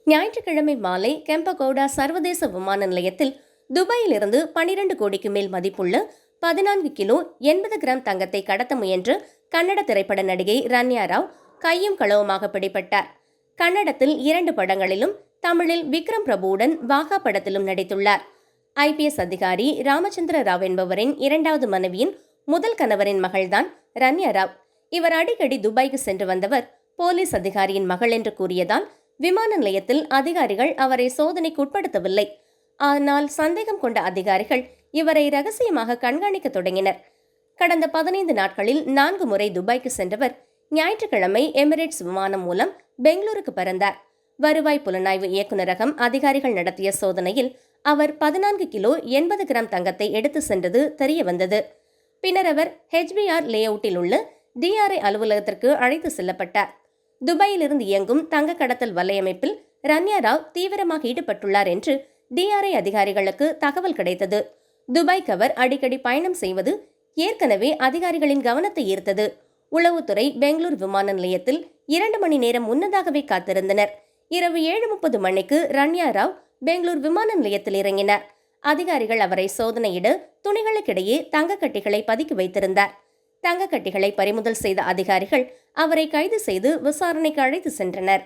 ஞாயிற்றுக்கிழமை மாலை கெம்பகோடா சர்வதேச விமான நிலையத்தில் துபாயிலிருந்து 12 கோடிக்கு மேல் மதிப்புள்ள 14 கிலோ 80 கிராம் தங்கத்தை கடத்த முயன்று கன்னட திரைப்பட நடிகை ரன்யா ராவ் கையும் களவுமாக பிடிபட்டார். கன்னடத்தில் 2 படங்களிலும் தமிழில் விக்ரம் பிரபுவுடன் வாகா படத்திலும் நடித்துள்ளார். IPS அதிகாரி ராமச்சந்திர ராவ் என்பவரின் 2வது மனைவியின் முதல் கணவரின் மகள்தான் ரன்யா ராவ். இவர் அடிக்கடி துபாய்க்கு சென்று வந்தவர். போலீஸ் அதிகாரியின் மகள் என்று கூறியதால் விமான நிலையத்தில் அதிகாரிகள் அவரை சோதனைக்கு உட்படுத்தவில்லை. ஆனால் சந்தேகம் கொண்ட அதிகாரிகள் இவரை ரகசியமாக கண்காணிக்க தொடங்கினர். கடந்த 15 நாட்களில் 4 முறை துபாய்க்கு சென்றவர் ஞாயிற்றுக்கிழமை எமிரேட்ஸ் விமானம் மூலம் பெங்களூருக்கு பறந்தார். வருவாய் புலனாய்வு இயக்குநரகம் அதிகாரிகள் நடத்திய சோதனையில் அவர் 14 கிலோ 80 கிராம் தங்கத்தை எடுத்து சென்றது தெரிய வந்தது. பின்னர் அவர் HBR லேஅவுட்டில் உள்ள DRI அலுவலகத்திற்கு அழைத்து செல்லப்பட்டார். துபாயிலிருந்து இயங்கும் தங்க கடத்தல் வலையமைப்பில் ரன்யா ராவ் தீவிரமாக ஈடுபட்டுள்ளார் என்று DRI அதிகாரிகளுக்கு தகவல் கிடைத்தது. துபாய்க்கு அவர் அடிக்கடி பயணம் செய்வது ஏற்கனவே அதிகாரிகளின் கவனத்தை ஈர்த்தது. உளவுத்துறை பெங்களூர் விமான நிலையத்தில் 2 மணி நேரம் முன்னதாகவே காத்திருந்தனர். இரவு 7:30 மணிக்கு ரன்யா ராவ் பெங்களூர் விமான நிலையத்தில் இறங்கினார். அதிகாரிகள் அவரை சோதனையிட துணிகளுக்கிடையே தங்கக்கட்டிகளை பதுக்கி வைத்திருந்தார். தங்கக்கட்டிகளை பறிமுதல் செய்த அதிகாரிகள் அவரை கைது செய்து விசாரணைக்கு அழைத்து சென்றனர்.